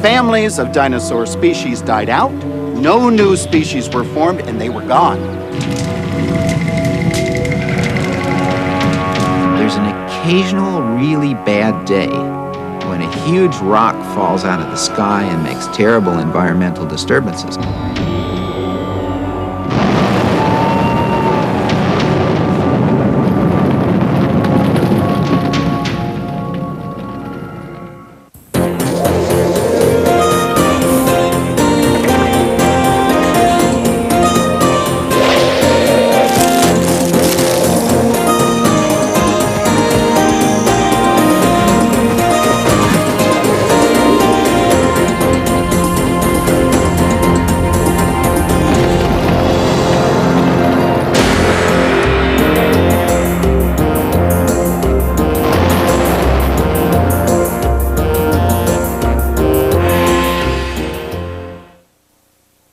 families of dinosaur species died out, no new species were formed, and they were gone. There's an occasional really bad day when a huge rock falls out of the sky and makes terrible environmental disturbances.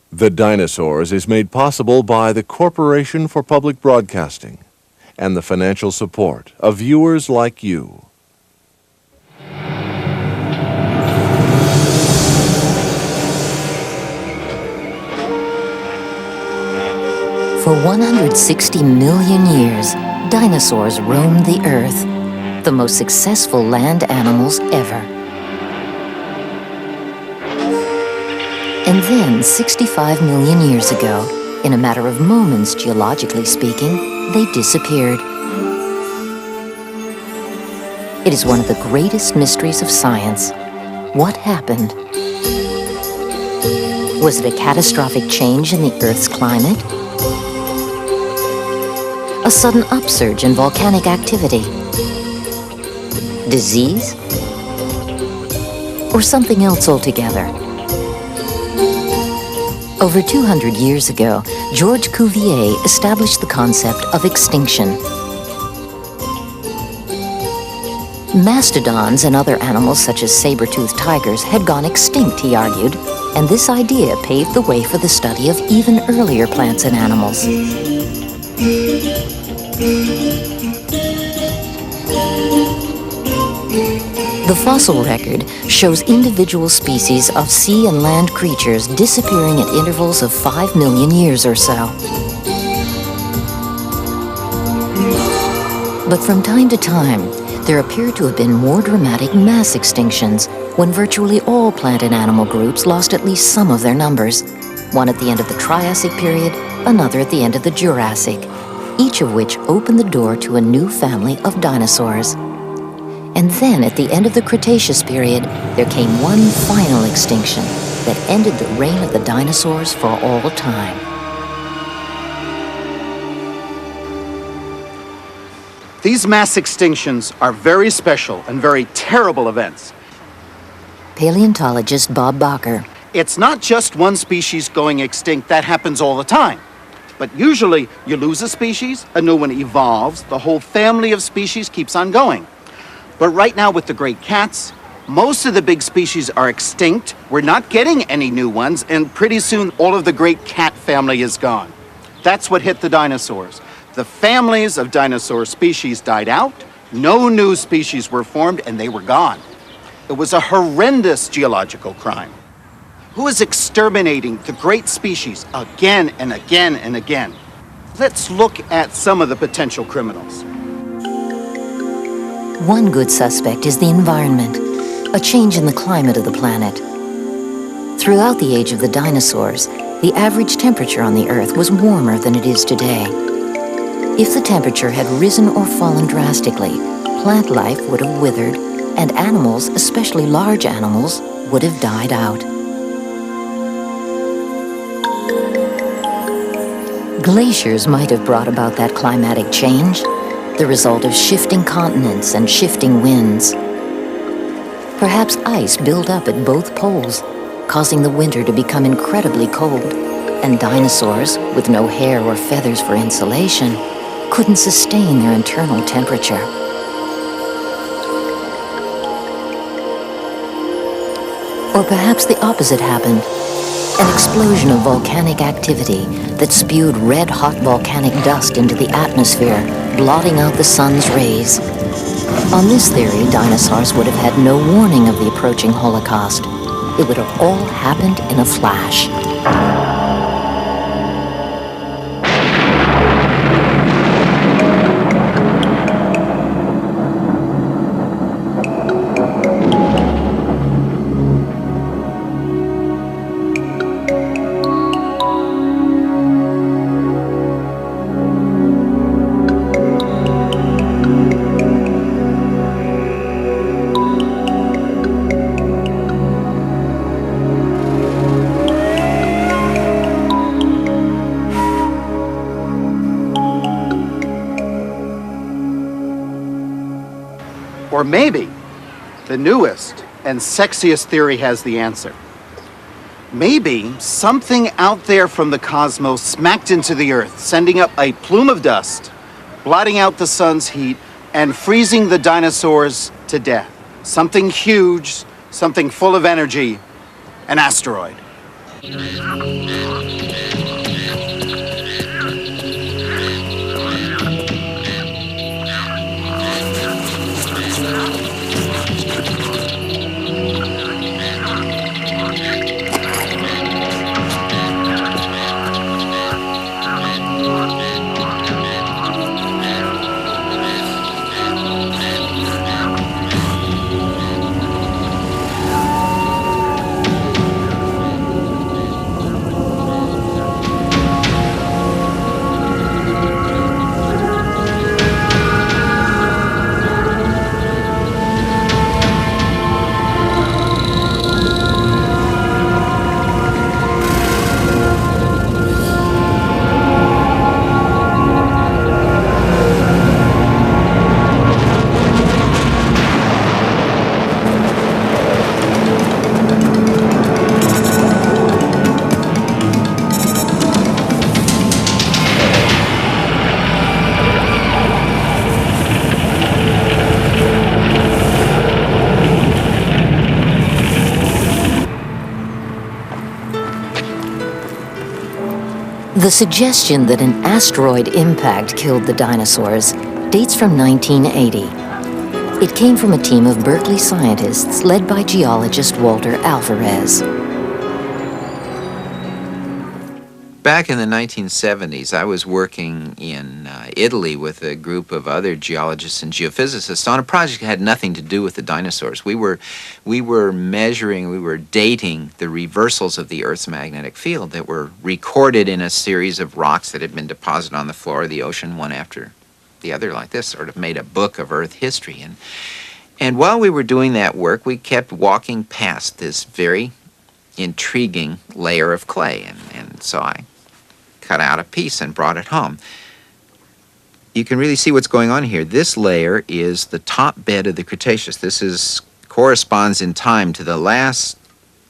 The Dinosaurs is made possible by the Corporation for Public Broadcasting and the financial support of viewers like you. For 160 million years, dinosaurs roamed the Earth, the most successful land animals ever. And then, 65 million years ago, in a matter of moments, geologically speaking, they disappeared. It is one of the greatest mysteries of science. What happened? Was it a catastrophic change in the Earth's climate? A sudden upsurge in volcanic activity? Disease? Or something else altogether? Over 200 years ago, Georges Cuvier established the concept of extinction. Mastodons and other animals such as saber-toothed tigers had gone extinct, he argued, and this idea paved the way for the study of even earlier plants and animals. The fossil record shows individual species of sea and land creatures disappearing at intervals of 5 million years or so. But from time to time, there appear to have been more dramatic mass extinctions when virtually all plant and animal groups lost at least some of their numbers, one at the end of the Triassic period, another at the end of the Jurassic, each of which opened the door to a new family of dinosaurs. And then, at the end of the Cretaceous period, there came one final extinction that ended the reign of the dinosaurs for all time. These mass extinctions are very special and very terrible events. Paleontologist Bob Bacher. It's not just one species going extinct. That happens all the time. But usually, you lose a species, a new one evolves, the whole family of species keeps on going. But right now with the great cats, most of the big species are extinct. We're not getting any new ones, and pretty soon all of the great cat family is gone. That's what hit the dinosaurs. The families of dinosaur species died out, no new species were formed, and they were gone. It was a horrendous geological crime. Who is exterminating the great species again and again and again? Let's look at some of the potential criminals. One good suspect is the environment, a change in the climate of the planet. Throughout the age of the dinosaurs, the average temperature on the Earth was warmer than it is today. If the temperature had risen or fallen drastically, plant life would have withered, and animals, especially large animals, would have died out. Glaciers might have brought about that climatic change, the result of shifting continents and shifting winds. Perhaps ice built up at both poles, causing the winter to become incredibly cold, and dinosaurs, with no hair or feathers for insulation, couldn't sustain their internal temperature. Or perhaps the opposite happened. An explosion of volcanic activity that spewed red-hot volcanic dust into the atmosphere, blotting out the sun's rays. On this theory, dinosaurs would have had no warning of the approaching Holocaust. it would have all happened in a flash. Or maybe the newest and sexiest theory has the answer. Maybe something out there from the cosmos smacked into the Earth, sending up a plume of dust, blotting out the sun's heat, and freezing the dinosaurs to death. Something huge, something full of energy, an asteroid. The suggestion that an asteroid impact killed the dinosaurs dates from 1980. It came from a team of Berkeley scientists led by geologist Walter Alvarez. Back in the 1970s, I was working in Italy with a group of other geologists and geophysicists on a project that had nothing to do with the dinosaurs. We were dating the reversals of the Earth's magnetic field that were recorded in a series of rocks that had been deposited on the floor of the ocean, one after the other like this, sort of made a book of Earth history. And while we were doing that work, we kept walking past this very intriguing layer of clay, and so I cut out a piece and brought it home. You can really see what's going on here. This layer is the top bed of the Cretaceous. This corresponds in time to the last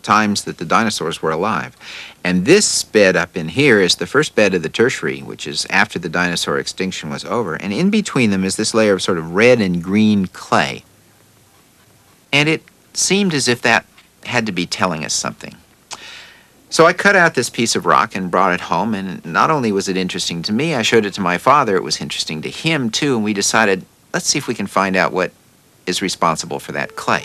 times that the dinosaurs were alive. And this bed up in here is the first bed of the Tertiary, which is after the dinosaur extinction was over. And in between them is this layer of sort of red and green clay. And it seemed as if that had to be telling us something. So I cut out this piece of rock and brought it home, and not only was it interesting to me, I showed it to my father. It was interesting to him, too, and we decided, let's see if we can find out what is responsible for that clay.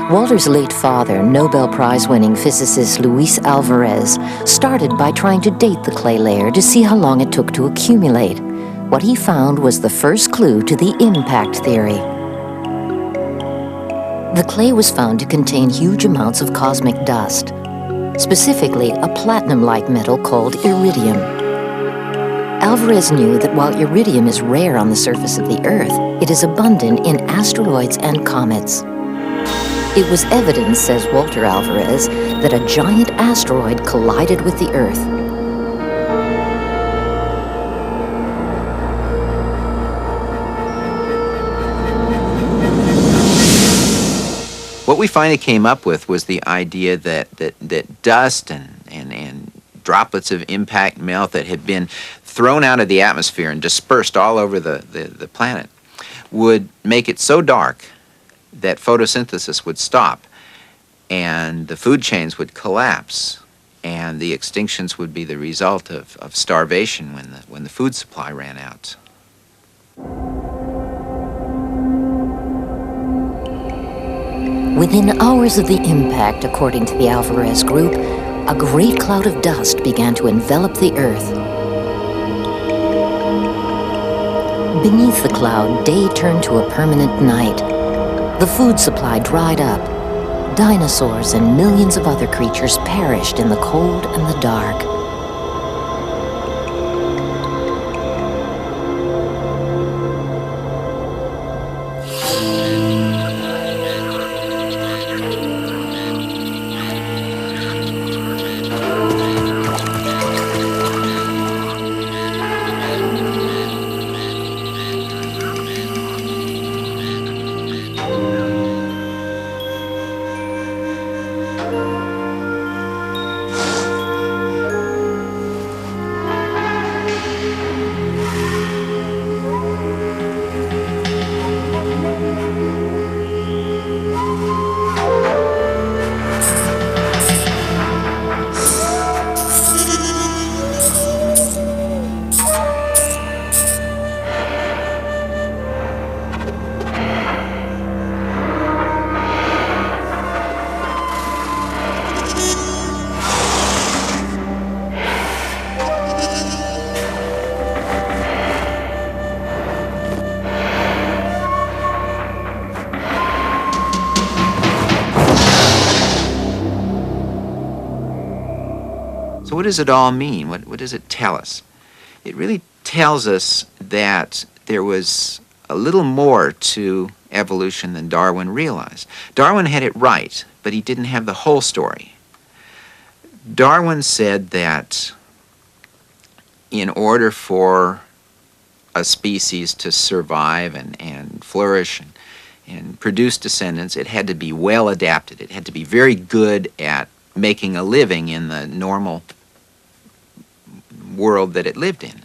Walter's late father, Nobel Prize-winning physicist Luis Alvarez, started by trying to date the clay layer to see how long it took to accumulate. What he found was the first clue to the impact theory. The clay was found to contain huge amounts of cosmic dust, specifically a platinum-like metal called iridium. Alvarez knew that while iridium is rare on the surface of the Earth, it is abundant in asteroids and comets. It was evidence, says Walter Alvarez, that a giant asteroid collided with the Earth. What we finally came up with was the idea that dust and droplets of impact melt that had been thrown out of the atmosphere and dispersed all over the planet would make it so dark that photosynthesis would stop and the food chains would collapse and the extinctions would be the result of starvation when the food supply ran out. Within hours of the impact, according to the Alvarez group, a great cloud of dust began to envelop the Earth. Beneath the cloud, day turned to a permanent night. The food supply dried up. Dinosaurs and millions of other creatures perished in the cold and the dark. So what does it all mean? What does it tell us? It really tells us that there was a little more to evolution than Darwin realized. Darwin had it right, but he didn't have the whole story. Darwin said that in order for a species to survive and flourish and produce descendants, it had to be well adapted. It had to be very good at making a living in the normal world that it lived in.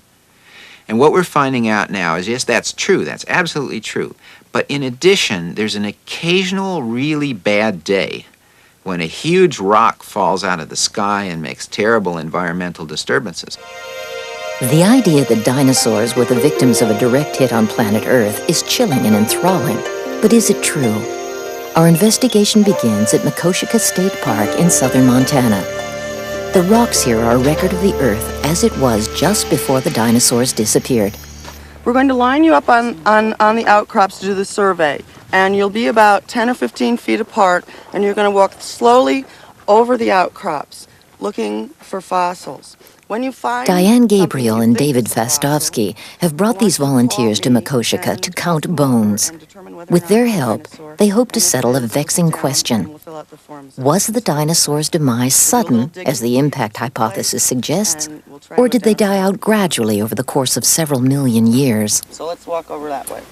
And what we're finding out now is, yes, that's true. That's absolutely true. But in addition, there's an occasional really bad day when a huge rock falls out of the sky and makes terrible environmental disturbances. The idea that dinosaurs were the victims of a direct hit on planet Earth is chilling and enthralling. But is it true? Our investigation begins at Makoshika State Park in southern Montana. The rocks here are a record of the Earth as it was just before the dinosaurs disappeared. We're going to line you up on the outcrops to do the survey, and you'll be about 10 or 15 feet apart, and you're going to walk slowly over the outcrops, looking for fossils. When you find Diane Gabriel and David Fastovsky have brought these volunteers to Makoshika to count bones. With their help, they hope to settle a vexing question. Was the dinosaurs' demise sudden, as the impact hypothesis suggests, or did they die out gradually over the course of several million years? So let's walk over that way.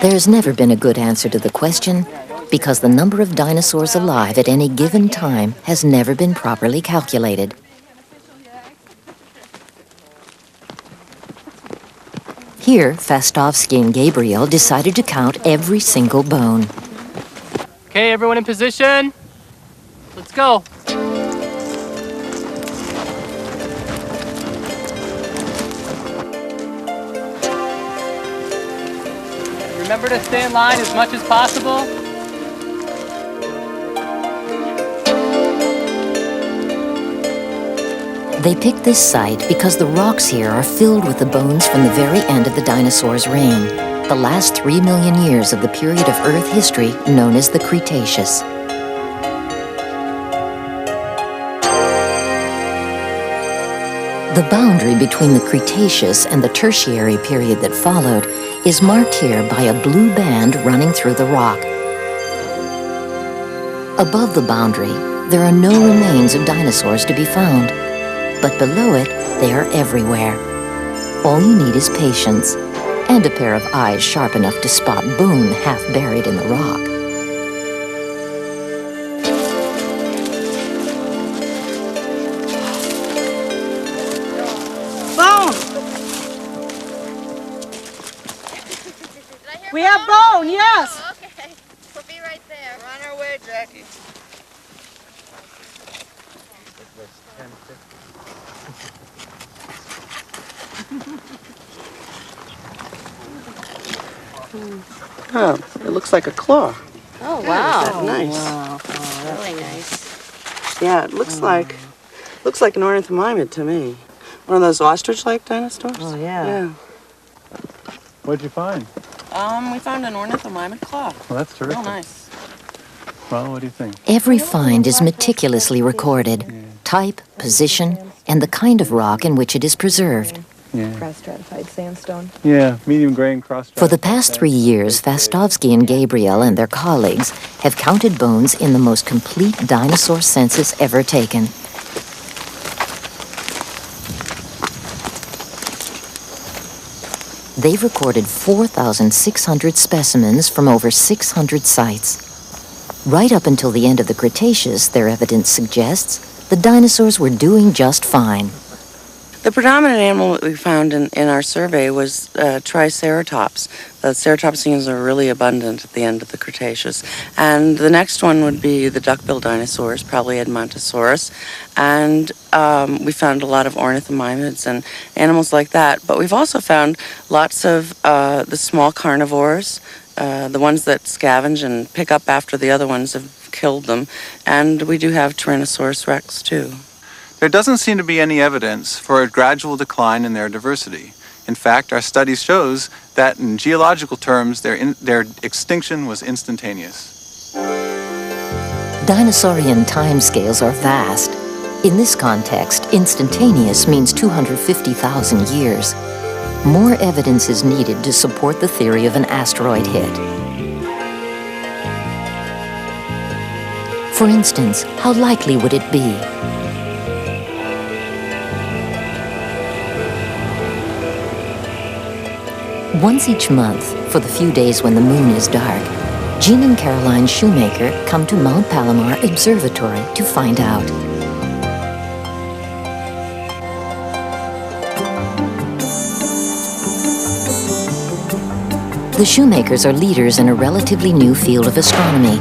There's never been a good answer to the question, because the number of dinosaurs alive at any given time has never been properly calculated. Here, Fastovsky and Gabriel decided to count every single bone. Okay, everyone in position. Let's go. Remember to stay in line as much as possible. They picked this site because the rocks here are filled with the bones from the very end of the dinosaurs' reign, the last 3 million years of the period of Earth history known as the Cretaceous. The boundary between the Cretaceous and the Tertiary period that followed is marked here by a blue band running through the rock. Above the boundary, there are no remains of dinosaurs to be found. But below it, they are everywhere. All you need is patience and a pair of eyes sharp enough to spot bone half buried in the rock. Bone! We have bone, yes! Oh, okay. We'll be right there. We're on our way, Jackie. Oh, it looks like a claw. Oh, Isn't wow. that nice? Wow. Really nice. Yeah, it looks like an ornithomimid to me. One of those ostrich-like dinosaurs. Oh, yeah. Yeah. What'd you find? We found an ornithomimid claw. Well, that's terrific. Real nice. Well, what do you think? Every find is meticulously recorded. Type, position, and the kind of rock in which it is preserved. Yeah. Cross-stratified sandstone. Yeah, medium gray and cross. For the past 3 years, Fastovsky and Gabriel and their colleagues have counted bones in the most complete dinosaur census ever taken. They've recorded 4,600 specimens from over 600 sites. Right up until the end of the Cretaceous, their evidence suggests, the dinosaurs were doing just fine. The predominant animal that we found in our survey was Triceratops. The ceratopsians are really abundant at the end of the Cretaceous. And the next one would be the duck-billed dinosaurs, probably Edmontosaurus. And we found a lot of ornithomimids and animals like that. But we've also found lots of the small carnivores, the ones that scavenge and pick up after the other ones have killed them. And we do have Tyrannosaurus rex, too. There doesn't seem to be any evidence for a gradual decline in their diversity. In fact, our study shows that in geological terms, their extinction was instantaneous. Dinosaurian timescales are vast. In this context, instantaneous means 250,000 years. More evidence is needed to support the theory of an asteroid hit. For instance, how likely would it be? Once each month, for the few days when the moon is dark, Jean and Caroline Shoemaker come to Mount Palomar Observatory to find out. The Shoemakers are leaders in a relatively new field of astronomy,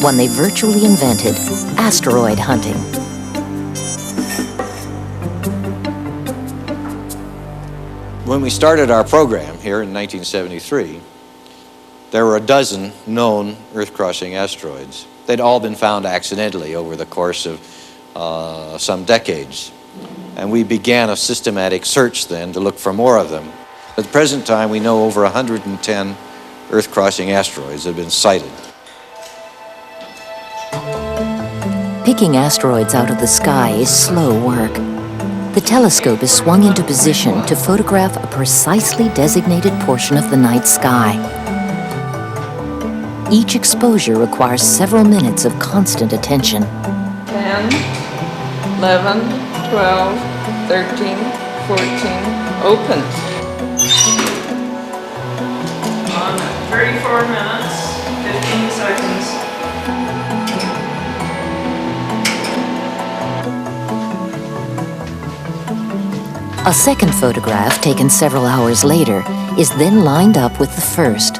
one they virtually invented, asteroid hunting. When we started our program here in 1973, there were a dozen known Earth-crossing asteroids. They'd all been found accidentally over the course of some decades. And we began a systematic search then to look for more of them. At the present time, we know over 110 Earth-crossing asteroids have been sighted. Picking asteroids out of the sky is slow work. The telescope is swung into position to photograph a precisely designated portion of the night sky. Each exposure requires several minutes of constant attention. 10, 11, 12, 13, 14, open. On 34 minutes, 15 seconds. A second photograph, taken several hours later, is then lined up with the first.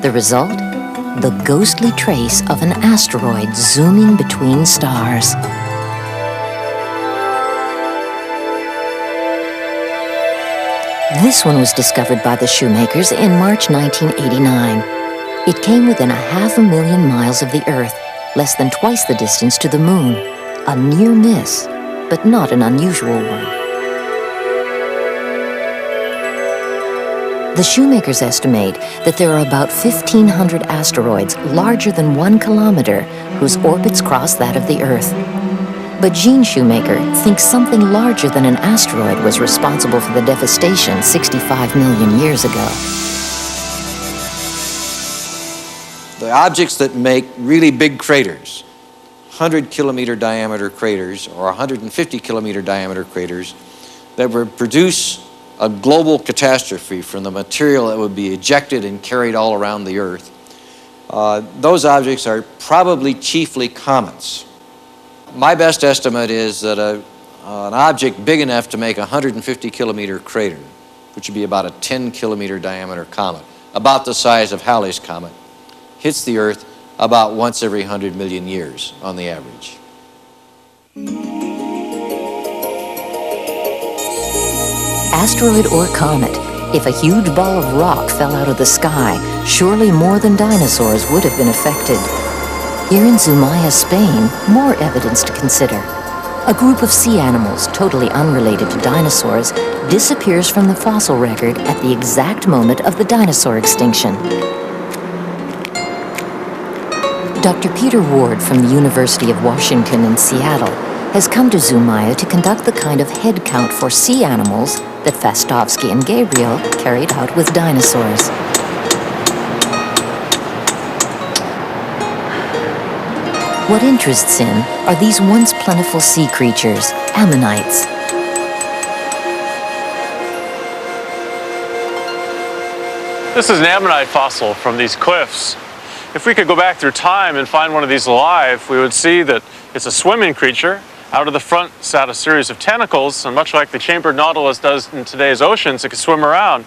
The result? The ghostly trace of an asteroid zooming between stars. This one was discovered by the Shoemakers in March 1989. It came within 500,000 miles of the Earth, less than twice the distance to the Moon. A near miss, but not an unusual one. The Shoemakers estimate that there are about 1,500 asteroids larger than 1 kilometer whose orbits cross that of the Earth. But Gene Shoemaker thinks something larger than an asteroid was responsible for the devastation 65 million years ago. The objects that make really big craters, 100-kilometer diameter craters or 150-kilometer diameter craters that would produce a global catastrophe from the material that would be ejected and carried all around the Earth. Those objects are probably chiefly comets. My best estimate is that an object big enough to make a 150-kilometer crater, which would be about a 10-kilometer diameter comet, about the size of Halley's Comet, hits the Earth about once every 100 million years on the average. Asteroid or comet, If a huge ball of rock fell out of the sky, surely more than dinosaurs would have been affected. Here in Zumaya, Spain, more evidence to consider. A group of sea animals, totally unrelated to dinosaurs, disappears from the fossil record at the exact moment of the dinosaur extinction. Dr. Peter Ward from the University of Washington in Seattle has come to Zumaya to conduct the kind of head count for sea animals that Fastovsky and Gabriel carried out with dinosaurs. What interests him are these once plentiful sea creatures, ammonites. This is an ammonite fossil from these cliffs. If we could go back through time and find one of these alive, we would see that it's a swimming creature. Out of the front sat a series of tentacles, and much like the chambered nautilus does in today's oceans, it could swim around.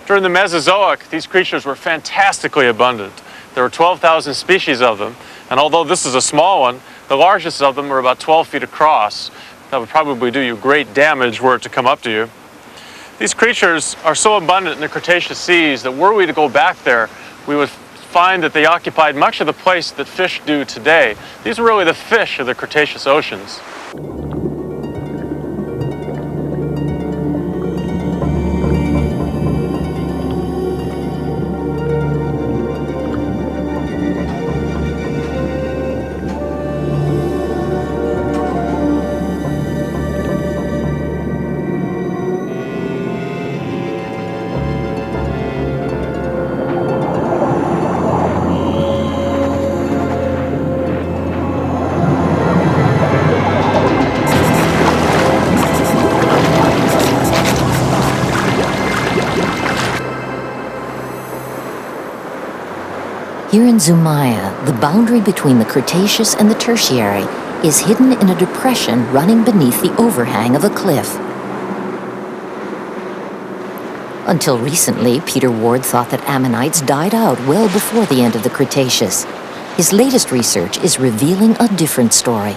During the Mesozoic, these creatures were fantastically abundant. There were 12,000 species of them, and although this is a small one, the largest of them were about 12 feet across. That would probably do you great damage were it to come up to you. These creatures are so abundant in the Cretaceous seas that were we to go back there, we would find that they occupied much of the place that fish do today. These are really the fish of the Cretaceous oceans. Here in Zumaya, the boundary between the Cretaceous and the Tertiary is hidden in a depression running beneath the overhang of a cliff. Until recently, Peter Ward thought that ammonites died out well before the end of the Cretaceous. His latest research is revealing a different story.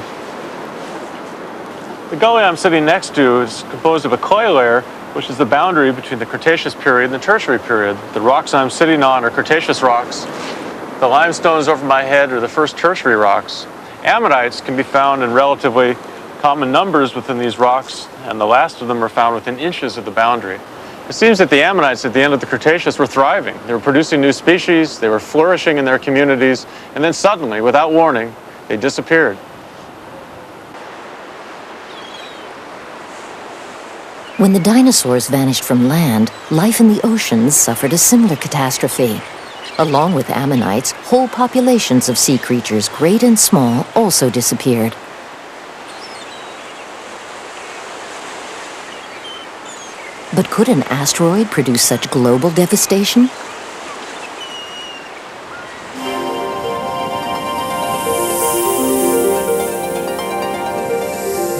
The gully I'm sitting next to is composed of a clay layer, which is the boundary between the Cretaceous period and the Tertiary period. The rocks I'm sitting on are Cretaceous rocks. The limestones over my head are the first Tertiary rocks. Ammonites can be found in relatively common numbers within these rocks, and the last of them are found within inches of the boundary. It seems that the ammonites at the end of the Cretaceous were thriving. They were producing new species, they were flourishing in their communities, and then suddenly, without warning, they disappeared. When the dinosaurs vanished from land, life in the oceans suffered a similar catastrophe. Along with ammonites, whole populations of sea creatures, great and small, also disappeared. But could an asteroid produce such global devastation?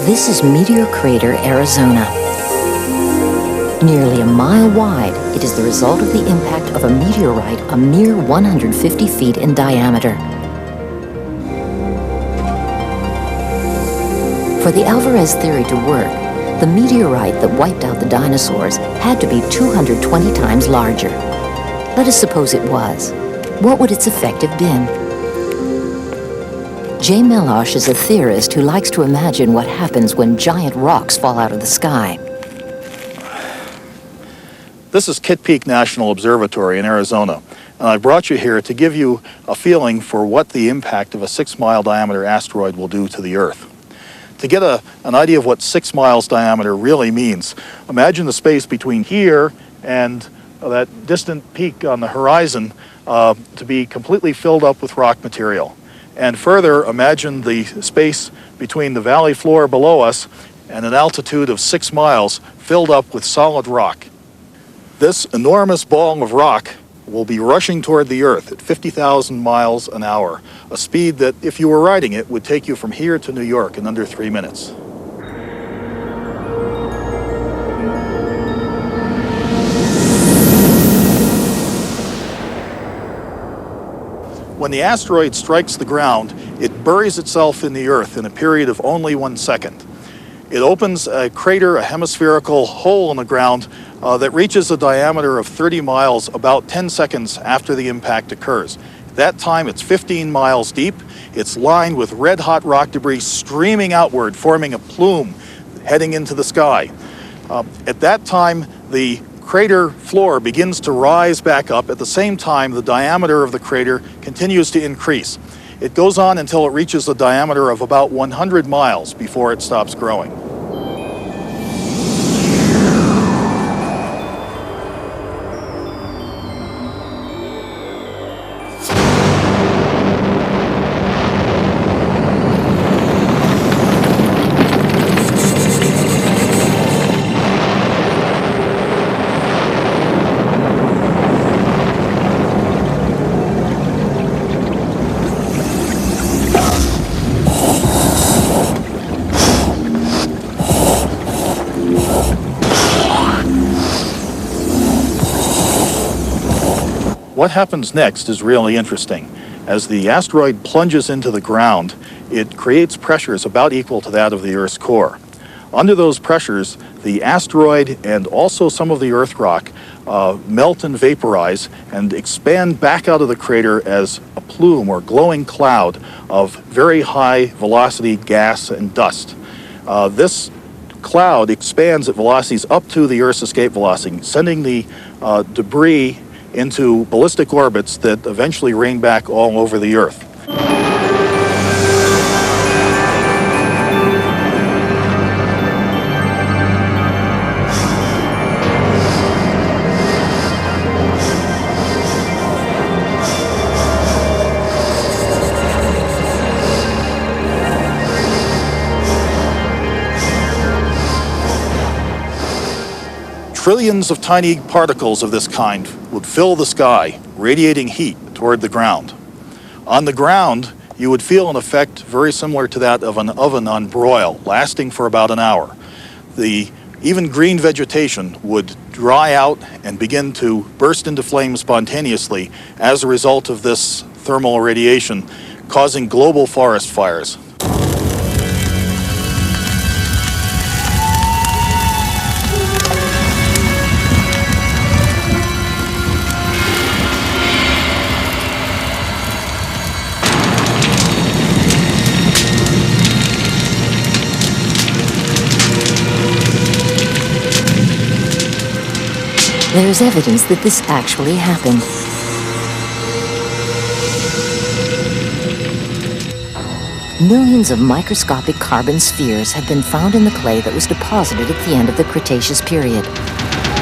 This is Meteor Crater, Arizona. Nearly a mile wide, it is the result of the impact of a meteorite a mere 150 feet in diameter. For the Alvarez theory to work, the meteorite that wiped out the dinosaurs had to be 220 times larger. Let us suppose it was. What would its effect have been? Jay Melosh is a theorist who likes to imagine what happens when giant rocks fall out of the sky. This is Kitt Peak National Observatory in Arizona, and I brought you here to give you a feeling for what the impact of a 6-mile diameter asteroid will do to the Earth. To get an idea of what 6 miles diameter really means, imagine the space between here and that distant peak on the horizon to be completely filled up with rock material. And further, imagine the space between the valley floor below us and an altitude of 6 miles filled up with solid rock. This enormous ball of rock will be rushing toward the Earth at 50,000 miles an hour, a speed that, if you were riding it, would take you from here to New York in under 3 minutes. When the asteroid strikes the ground, it buries itself in the Earth in a period of only 1 second. It opens a crater, a hemispherical hole in the ground that reaches a diameter of 30 miles about 10 seconds after the impact occurs. At that time, it's 15 miles deep. It's lined with red-hot rock debris streaming outward, forming a plume heading into the sky. At that time, the crater floor begins to rise back up. At the same time, the diameter of the crater continues to increase. It goes on until it reaches a diameter of about 100 miles before it stops growing. What happens next is really interesting. As the asteroid plunges into the ground, it creates pressures about equal to that of the Earth's core. Under those pressures, the asteroid and also some of the Earth rock melt and vaporize and expand back out of the crater as a plume or glowing cloud of very high velocity gas and dust. This cloud expands at velocities up to the Earth's escape velocity, sending the debris into ballistic orbits that eventually rain back all over the Earth. Trillions of tiny particles of this kind would fill the sky, radiating heat toward the ground. On the ground, you would feel an effect very similar to that of an oven on broil, lasting for about an hour. The even green vegetation would dry out and begin to burst into flames spontaneously as a result of this thermal irradiation, causing global forest fires. There is evidence that this actually happened. Millions of microscopic carbon spheres have been found in the clay that was deposited at the end of the Cretaceous period.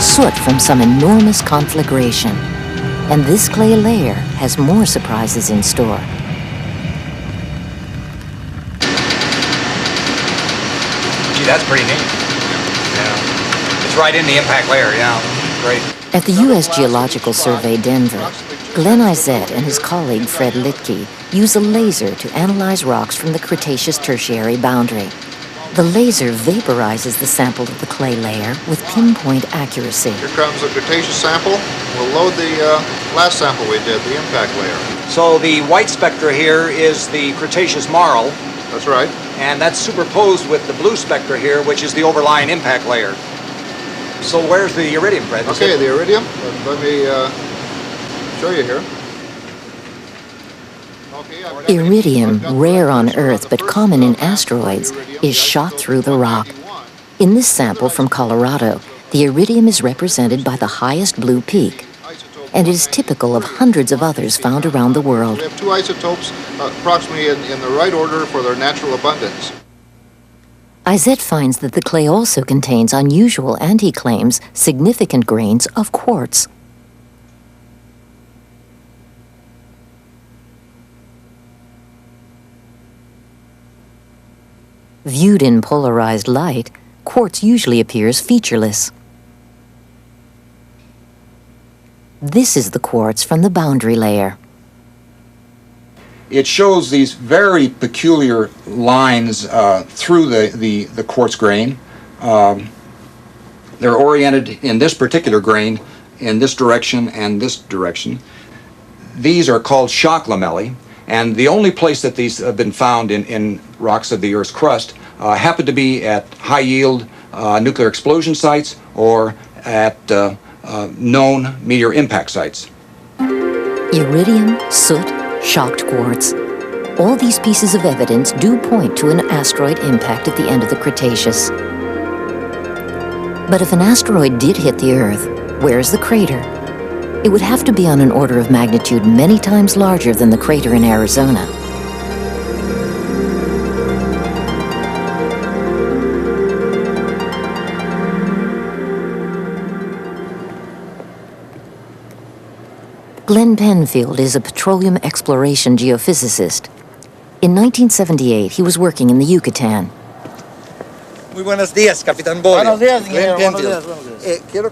Soot from some enormous conflagration. And this clay layer has more surprises in store. Gee, that's pretty neat. Yeah. It's right in the impact layer, yeah. Great. At the U.S. Geological Survey, Denver, Glenn Izett and his colleague Fred Littke use a laser to analyze rocks from the Cretaceous-Tertiary boundary. The laser vaporizes the sample of the clay layer with pinpoint accuracy. Here comes the Cretaceous sample. We'll load the last sample we did, the impact layer. So the white spectra here is the Cretaceous marl. That's right. And that's superposed with the blue spectra here, which is the overlying impact layer. So where's the iridium, Fred? Okay, the iridium. Let me show you here. Iridium, rare on Earth but common in asteroids, is shot through the rock. In this sample from Colorado, the iridium is represented by the highest blue peak, and it is typical of hundreds of others found around the world. We have two isotopes approximately in the right order for their natural abundance. Izett finds that the clay also contains unusual, and he claims, significant grains of quartz. Viewed in polarized light, quartz usually appears featureless. This is the quartz from the boundary layer. It shows these very peculiar lines through the quartz grain. They're oriented in this particular grain in this direction and this direction. These are called shock lamellae, and the only place that these have been found in rocks of the Earth's crust happen to be at high-yield nuclear explosion sites or at known meteor impact sites. Iridium, soot, shocked quartz. All these pieces of evidence do point to an asteroid impact at the end of the Cretaceous. But if an asteroid did hit the Earth, where's the crater? It would have to be on an order of magnitude many times larger than the crater in Arizona. Glenn Penfield is a petroleum exploration geophysicist. In 1978, he was working in the Yucatan. Muy buenos días, Capitán Borio. Buenos días, Glenn ingeniero.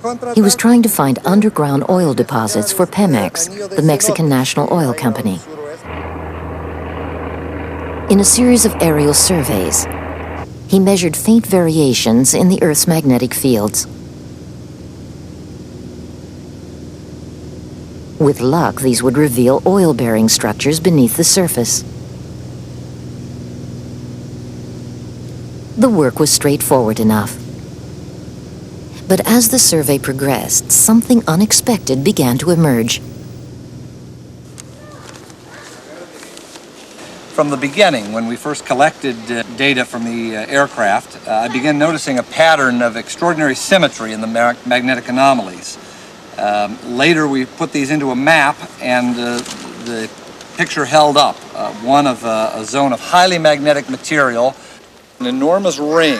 Penfield. He was trying to find underground oil deposits for Pemex, the Mexican national oil company. In a series of aerial surveys, he measured faint variations in the Earth's magnetic fields. With luck, these would reveal oil-bearing structures beneath the surface. The work was straightforward enough. But as the survey progressed, something unexpected began to emerge. From the beginning, when we first collected data from the aircraft, I began noticing a pattern of extraordinary symmetry in the magnetic anomalies. Later, we put these into a map, and the picture held up, one of a zone of highly magnetic material, an enormous ring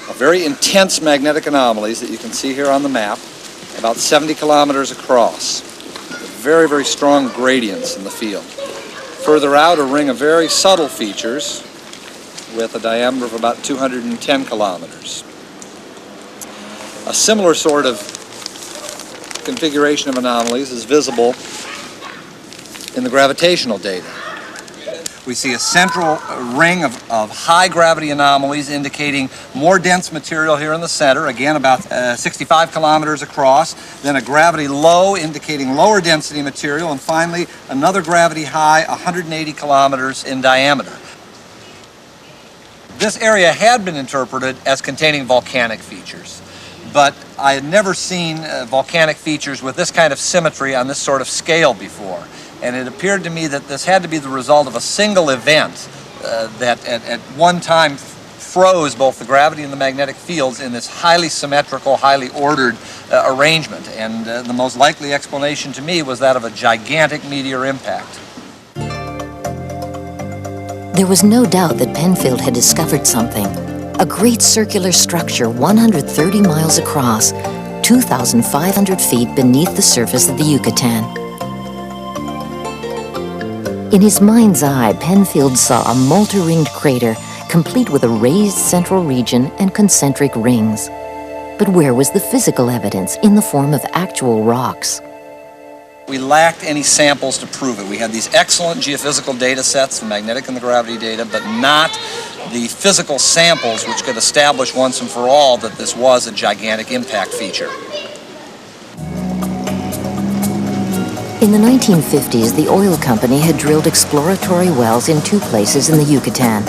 of very intense magnetic anomalies that you can see here on the map, about 70 kilometers across, very, very strong gradients in the field. Further out, a ring of very subtle features with a diameter of about 210 kilometers. A similar sort of configuration of anomalies is visible in the gravitational data. We see a central ring of high gravity anomalies indicating more dense material here in the center, again about 65 kilometers across, then a gravity low indicating lower density material, and finally another gravity high 180 kilometers in diameter. This area had been interpreted as containing volcanic features, but I had never seen volcanic features with this kind of symmetry on this sort of scale before. And it appeared to me that this had to be the result of a single event that at one time froze both the gravity and the magnetic fields in this highly symmetrical, highly ordered arrangement. And the most likely explanation to me was that of a gigantic meteor impact. There was no doubt that Penfield had discovered something. A great circular structure 130 miles across, 2,500 feet beneath the surface of the Yucatan. In his mind's eye, Penfield saw a multi-ringed crater, complete with a raised central region and concentric rings. But where was the physical evidence in the form of actual rocks? We lacked any samples to prove it. We had these excellent geophysical data sets, the magnetic and the gravity data, but not the physical samples which could establish once and for all that this was a gigantic impact feature. In the 1950s, the oil company had drilled exploratory wells in two places in the Yucatan.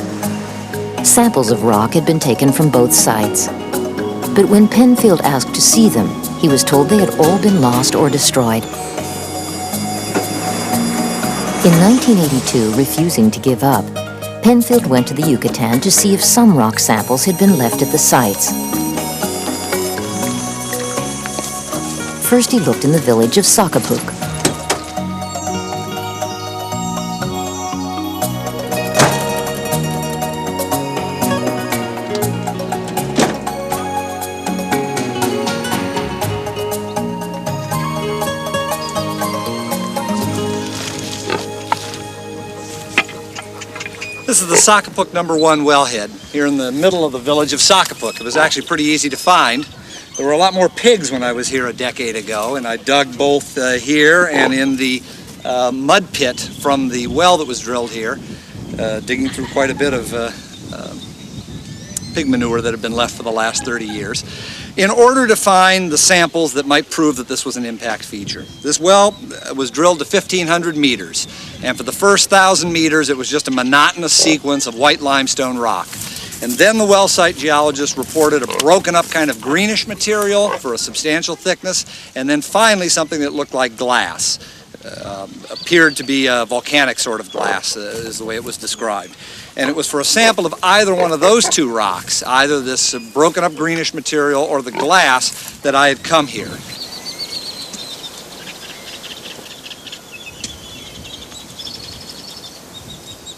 Samples of rock had been taken from both sites. But when Penfield asked to see them, he was told they had all been lost or destroyed. In 1982, refusing to give up, Penfield went to the Yucatan to see if some rock samples had been left at the sites. First, he looked in the village of Sacapuk. This is the Sacapuk #1 wellhead here in the middle of the village of Sacapuk. It was actually pretty easy to find. There were a lot more pigs when I was here a decade ago, and I dug both here and in the mud pit from the well that was drilled here, digging through quite a bit of pig manure that had been left for the last 30 years, in order to find the samples that might prove that this was an impact feature. This well was drilled to 1,500 meters, and for the first 1,000 meters it was just a monotonous sequence of white limestone rock. And then the well site geologist reported a broken up kind of greenish material for a substantial thickness, and then finally something that looked like glass. Appeared to be a volcanic sort of glass, is the way it was described. And it was for a sample of either one of those two rocks, either this broken up greenish material or the glass, that I had come here.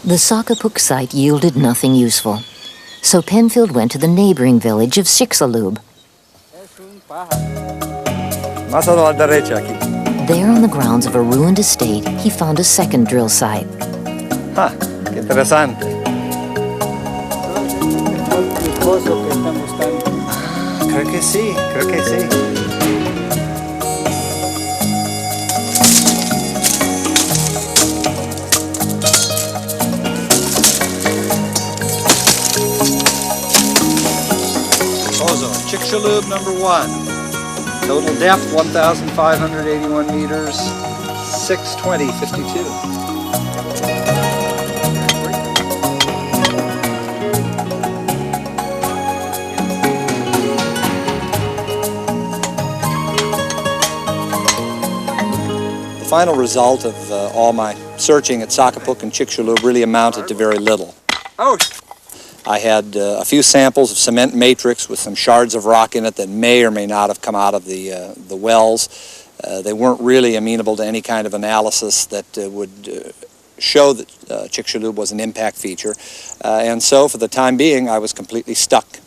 The Sakapuk site yielded nothing useful, so Penfield went to the neighboring village of Chicxulub. There, on the grounds of a ruined estate, he found a second drill site. Qué interesante. Creo que sí, creo que sí. Chicxulub number 1. Total depth 1,581 meters, 620.52. The final result of all my searching at Sakapuk and Chicxulub really amounted to very little. I had a few samples of cement matrix with some shards of rock in it that may or may not have come out of the wells. They weren't really amenable to any kind of analysis that would show that Chicxulub was an impact feature. And so, for the time being, I was completely stuck.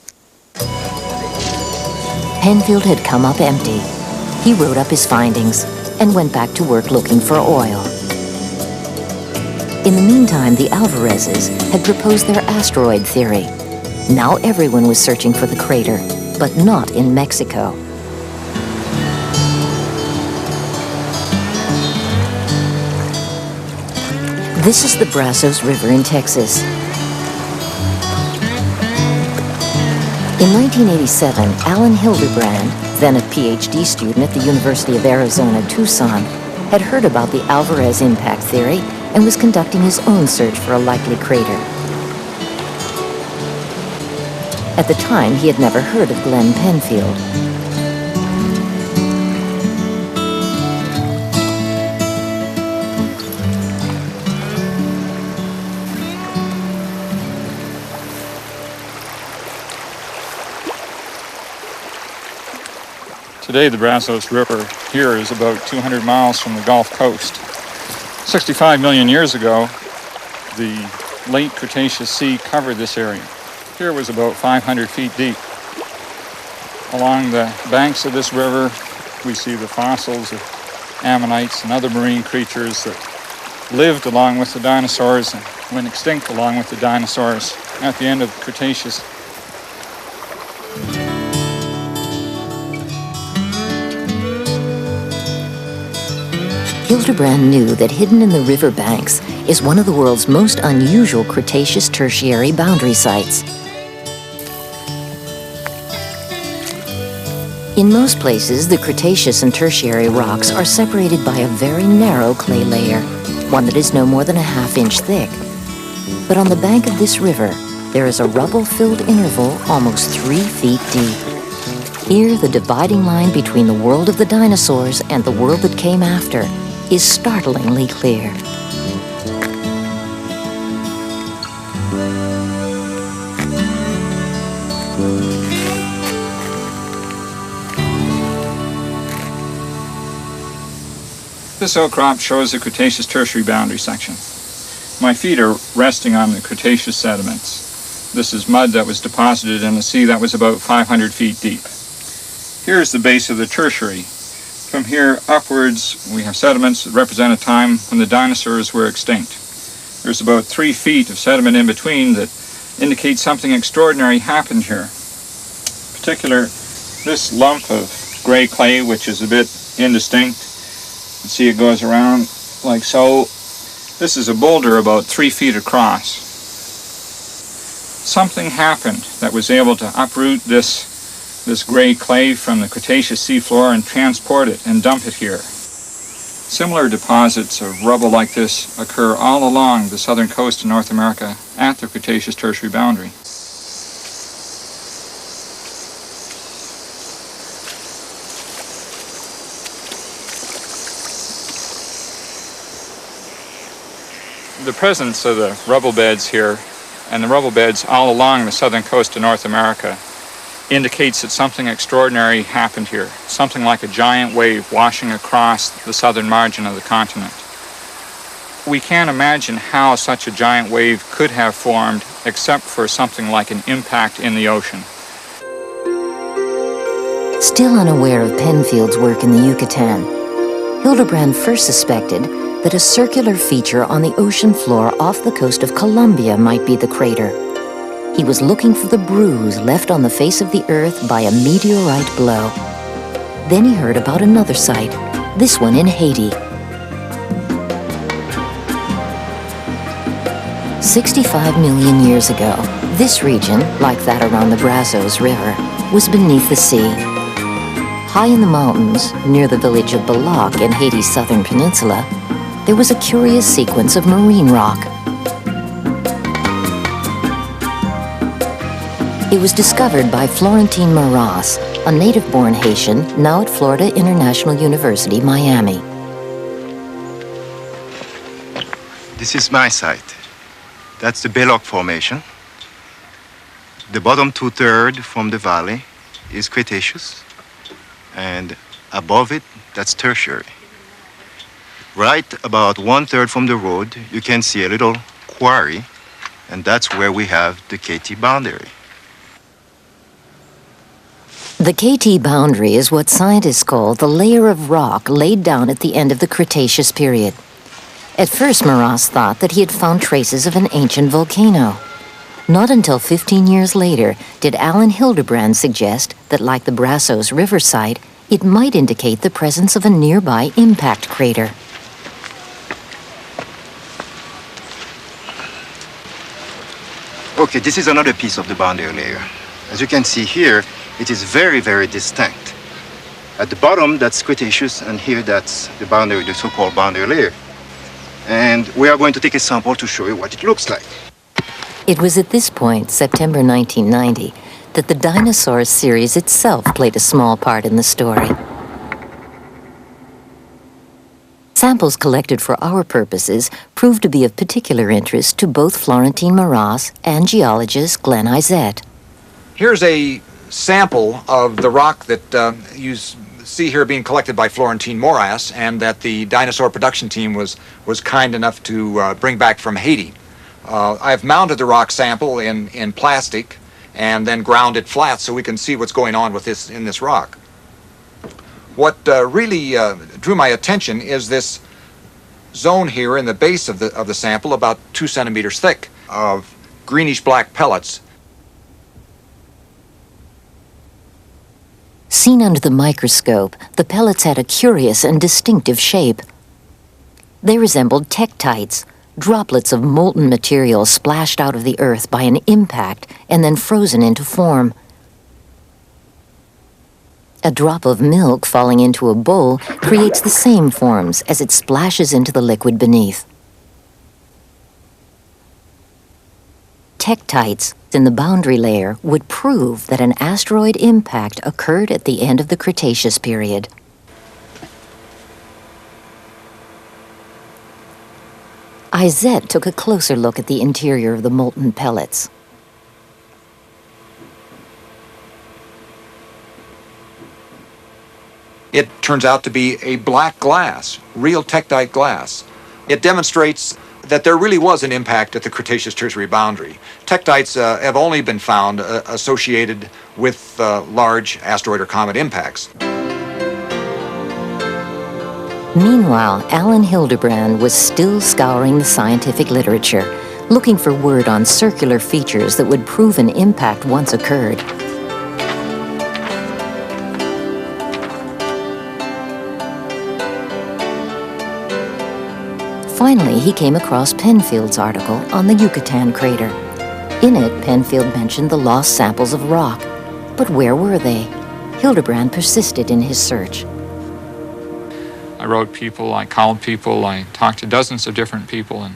Penfield had come up empty. He wrote up his findings and went back to work looking for oil. In the meantime, the Alvarezes had proposed their asteroid theory. Now everyone was searching for the crater, but not in Mexico. This is the Brazos River in Texas. In 1987, Alan Hildebrand, then a PhD student at the University of Arizona, Tucson, had heard about the Alvarez impact theory and was conducting his own search for a likely crater. At the time, he had never heard of Glenn Penfield. Today, the Brazos River here is about 200 miles from the Gulf Coast. 65 million years ago, the late Cretaceous sea covered this area. Here was about 500 feet deep. Along the banks of this river, we see the fossils of ammonites and other marine creatures that lived along with the dinosaurs and went extinct along with the dinosaurs at the end of Cretaceous. Hildebrand knew that hidden in the river banks is one of the world's most unusual Cretaceous-Tertiary boundary sites. In most places, the Cretaceous and Tertiary rocks are separated by a very narrow clay layer, one that is no more than a half-inch thick. But on the bank of this river, there is a rubble-filled interval almost 3 feet deep. Here, the dividing line between the world of the dinosaurs and the world that came after is startlingly clear. This outcrop shows the Cretaceous-Tertiary boundary section. My feet are resting on the Cretaceous sediments. This is mud that was deposited in a sea that was about 500 feet deep. Here's the base of the Tertiary. From here upwards, we have sediments that represent a time when the dinosaurs were extinct. There's about 3 feet of sediment in between that indicates something extraordinary happened here. In particular, this lump of gray clay, which is a bit indistinct. You can see it goes around like so. This is a boulder about 3 feet across. Something happened that was able to uproot this gray clay from the Cretaceous seafloor and transport it and dump it here. Similar deposits of rubble like this occur all along the southern coast of North America at the Cretaceous-Tertiary boundary. The presence of the rubble beds here and the rubble beds all along the southern coast of North America indicates that something extraordinary happened here, something like a giant wave washing across the southern margin of the continent. We can't imagine how such a giant wave could have formed except for something like an impact in the ocean. Still unaware of Penfield's work in the Yucatan, Hildebrand first suspected that a circular feature on the ocean floor off the coast of Colombia might be the crater. He was looking for the bruise left on the face of the Earth by a meteorite blow. Then he heard about another site, this one in Haiti. 65 million years ago, this region, like that around the Brazos River, was beneath the sea. High in the mountains, near the village of Balac in Haiti's southern peninsula, there was a curious sequence of marine rock. It was discovered by Florentine Maras, a native-born Haitian now at Florida International University, Miami. This is my site. That's the Balac Formation. The bottom two-thirds from the valley is Cretaceous, and above it, that's Tertiary. Right about one-third from the road, you can see a little quarry, and that's where we have the KT boundary. The KT boundary is what scientists call the layer of rock laid down at the end of the Cretaceous period. At first, Maras thought that he had found traces of an ancient volcano. Not until 15 years later did Alan Hildebrand suggest that, like the Brazos River site, it might indicate the presence of a nearby impact crater. Okay, this is another piece of the boundary layer. As you can see here, it is very, very distinct. At the bottom, that's Cretaceous, and here that's the boundary, the so-called boundary layer. And we are going to take a sample to show you what it looks like. It was at this point, September 1990, that the Dinosaurs series itself played a small part in the story. Samples collected for our purposes proved to be of particular interest to both Florentine Maras and geologist Glenn Izett. Here's a sample of the rock that you see here being collected by Florentine Maras and that the dinosaur production team was kind enough to bring back from Haiti. I've mounted the rock sample in plastic and then ground it flat so we can see what's going on with this in this rock. What really drew my attention is this zone here in the base of the sample, about 2 centimeters thick, of greenish black pellets. Seen under the microscope, the pellets had a curious and distinctive shape. They resembled tektites, droplets of molten material splashed out of the earth by an impact and then frozen into form. A drop of milk falling into a bowl creates the same forms as it splashes into the liquid beneath. Tektites in the boundary layer would prove that an asteroid impact occurred at the end of the Cretaceous period. Izett took a closer look at the interior of the molten pellets. It turns out to be a black glass, real tektite glass. It demonstrates that there really was an impact at the Cretaceous-Tertiary boundary. Tektites have only been found associated with large asteroid or comet impacts. Meanwhile, Alan Hildebrand was still scouring the scientific literature, looking for word on circular features that would prove an impact once occurred. Finally, he came across Penfield's article on the Yucatan crater. In it, Penfield mentioned the lost samples of rock. But where were they? Hildebrand persisted in his search. I wrote people, I called people, I talked to dozens of different people, and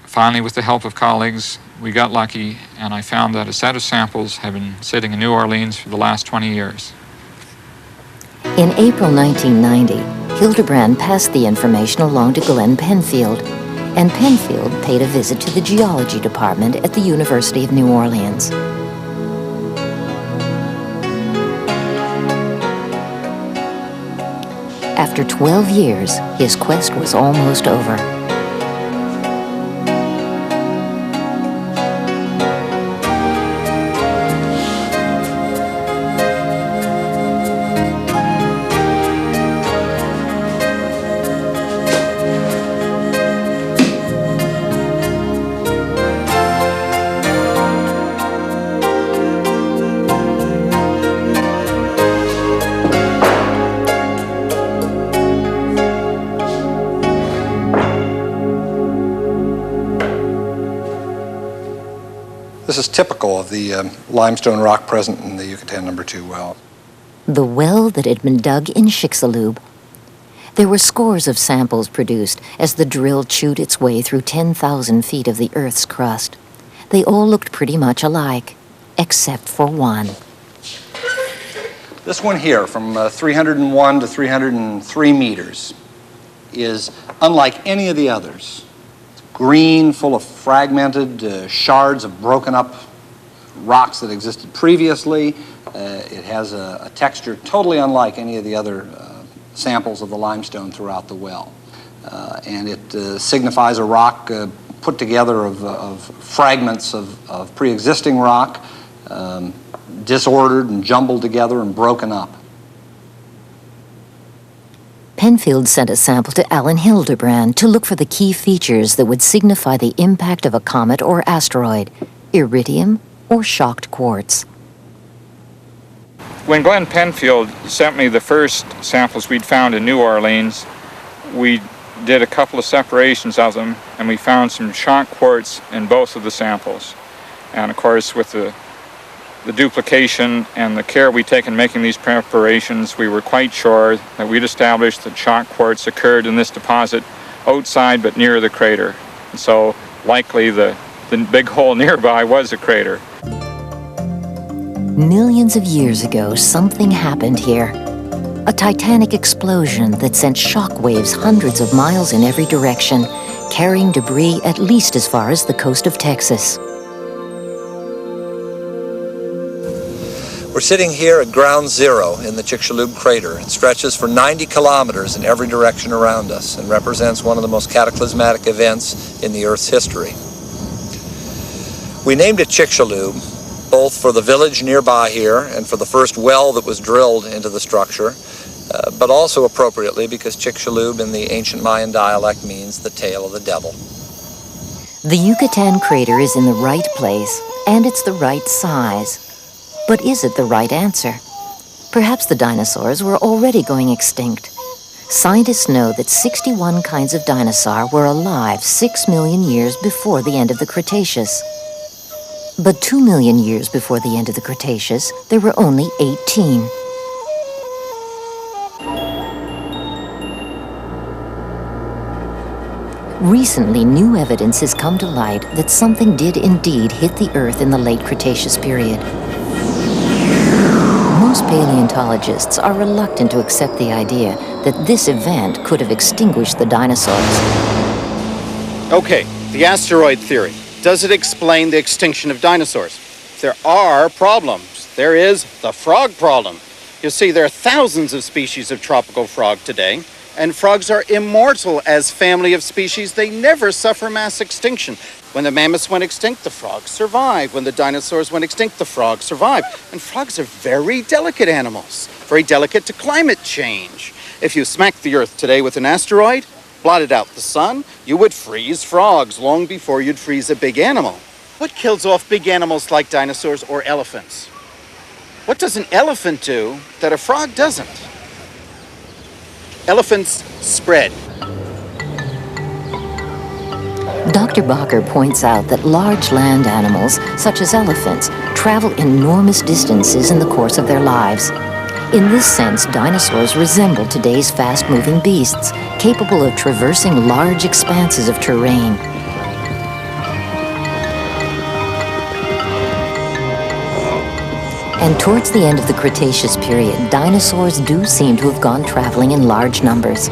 finally, with the help of colleagues, we got lucky, and I found that a set of samples had been sitting in New Orleans for the last 20 years. In April 1990, Hildebrand passed the information along to Glenn Penfield. and Penfield paid a visit to the geology department at the University of New Orleans. After 12 years, his quest was almost over. This is typical of the limestone rock present in the Yucatan No. 2 well. The well that had been dug in Chicxulub. There were scores of samples produced as the drill chewed its way through 10,000 feet of the Earth's crust. They all looked pretty much alike, except for one. This one here, from 301 to 303 meters, is unlike any of the others. It's green, full of fragmented shards of broken up rocks that existed previously. It has a texture totally unlike any of the other samples of the limestone throughout the well. And it signifies a rock put together of fragments of pre-existing rock, disordered and jumbled together and broken up. Penfield sent a sample to Alan Hildebrand to look for the key features that would signify the impact of a comet or asteroid, iridium or shocked quartz. When Glenn Penfield sent me the first samples we'd found in New Orleans, we did a couple of separations of them, and we found some shocked quartz in both of the samples. And of course, with the duplication and the care we take in making these preparations, we were quite sure that we'd established that shocked quartz occurred in this deposit outside but near the crater. And so likely the big hole nearby was a crater. Millions of years ago, something happened here. A titanic explosion that sent shock waves hundreds of miles in every direction, carrying debris at least as far as the coast of Texas. We're sitting here at ground zero in the Chicxulub crater. It stretches for 90 kilometers in every direction around us and represents one of the most cataclysmatic events in the Earth's history. We named it Chicxulub, both for the village nearby here and for the first well that was drilled into the structure, but also appropriately because Chicxulub in the ancient Mayan dialect means the tail of the devil. The Yucatan crater is in the right place, and it's the right size. But is it the right answer? Perhaps the dinosaurs were already going extinct. Scientists know that 61 kinds of dinosaur were alive 6 million years before the end of the Cretaceous. But 2 million years before the end of the Cretaceous, there were only 18. Recently, new evidence has come to light that something did indeed hit the Earth in the late Cretaceous period. Most paleontologists are reluctant to accept the idea that this event could have extinguished the dinosaurs. Okay, the asteroid theory. Does it explain the extinction of dinosaurs? There are problems. There is the frog problem. You see, there are thousands of species of tropical frog today, and frogs are immortal as family of species. They never suffer mass extinction. When the mammoths went extinct, the frogs survived. When the dinosaurs went extinct, the frogs survived. And frogs are very delicate animals, very delicate to climate change. If you smacked the Earth today with an asteroid, blotted out the sun, you would freeze frogs long before you'd freeze a big animal. What kills off big animals like dinosaurs or elephants? What does an elephant do that a frog doesn't? Elephants spread. Dr. Bacher points out that large land animals, such as elephants, travel enormous distances in the course of their lives. In this sense, dinosaurs resemble today's fast-moving beasts, capable of traversing large expanses of terrain. And towards the end of the Cretaceous period, dinosaurs do seem to have gone traveling in large numbers.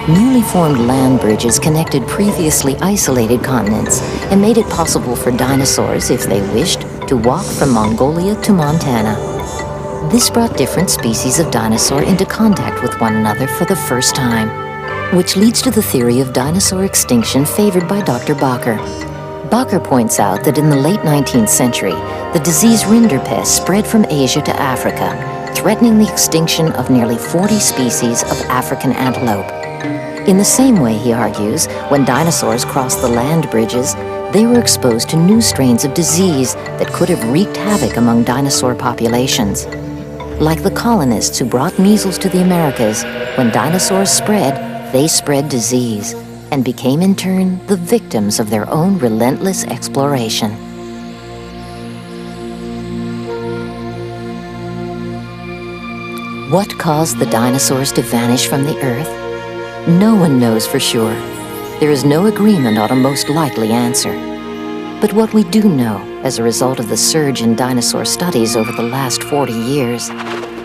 Newly formed land bridges connected previously isolated continents and made it possible for dinosaurs, if they wished, to walk from Mongolia to Montana. This brought different species of dinosaur into contact with one another for the first time, which leads to the theory of dinosaur extinction favored by Dr. Bakker. Bakker points out that in the late 19th century, the disease rinderpest spread from Asia to Africa, threatening the extinction of nearly 40 species of African antelope. In the same way, he argues, when dinosaurs crossed the land bridges, they were exposed to new strains of disease that could have wreaked havoc among dinosaur populations. Like the colonists who brought measles to the Americas, when dinosaurs spread, they spread disease and became in turn the victims of their own relentless exploration. What caused the dinosaurs to vanish from the Earth? No one knows for sure. There is no agreement on a most likely answer. But what we do know, as a result of the surge in dinosaur studies over the last 40 years,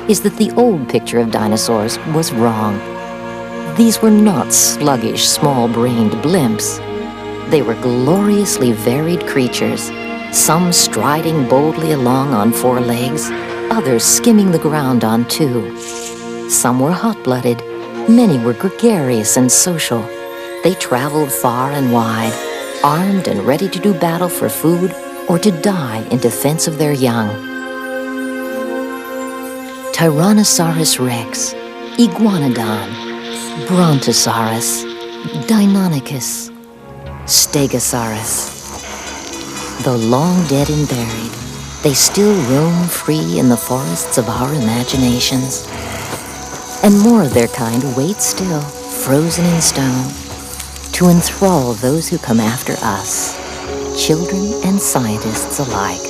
is that the old picture of dinosaurs was wrong. These were not sluggish, small-brained blimps. They were gloriously varied creatures, some striding boldly along on 4 legs, others skimming the ground on 2. Some were hot-blooded, many were gregarious and social. They traveled far and wide, armed and ready to do battle for food or to die in defense of their young. Tyrannosaurus rex, Iguanodon, Brontosaurus, Deinonychus, Stegosaurus. Though long dead and buried, they still roam free in the forests of our imaginations. And more of their kind wait still, frozen in stone, to enthrall those who come after us, children and scientists alike.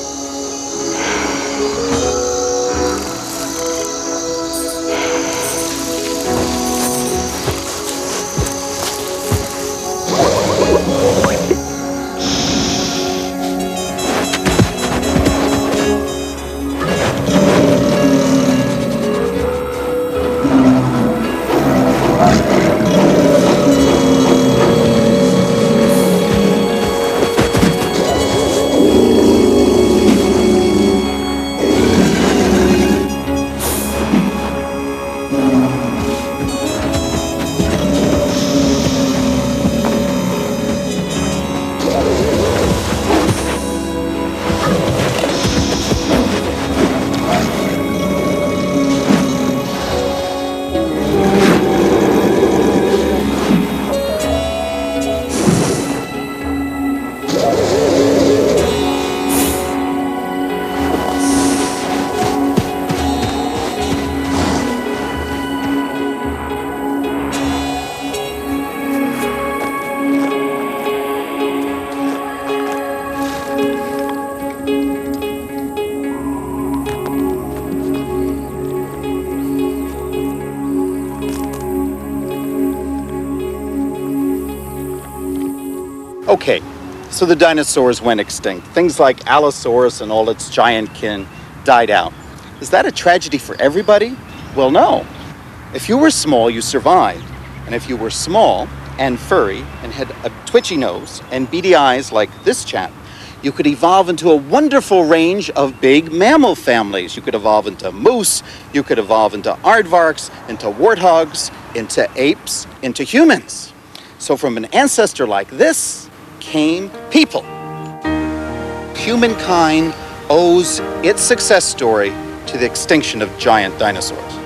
Okay, so the dinosaurs went extinct. Things like Allosaurus and all its giant kin died out. Is that a tragedy for everybody? Well, no. If you were small, you survived. And if you were small and furry and had a twitchy nose and beady eyes like this chap, you could evolve into a wonderful range of big mammal families. You could evolve into moose, you could evolve into aardvarks, into warthogs, into apes, into humans. So from an ancestor like this came people. Humankind owes its success story to the extinction of giant dinosaurs.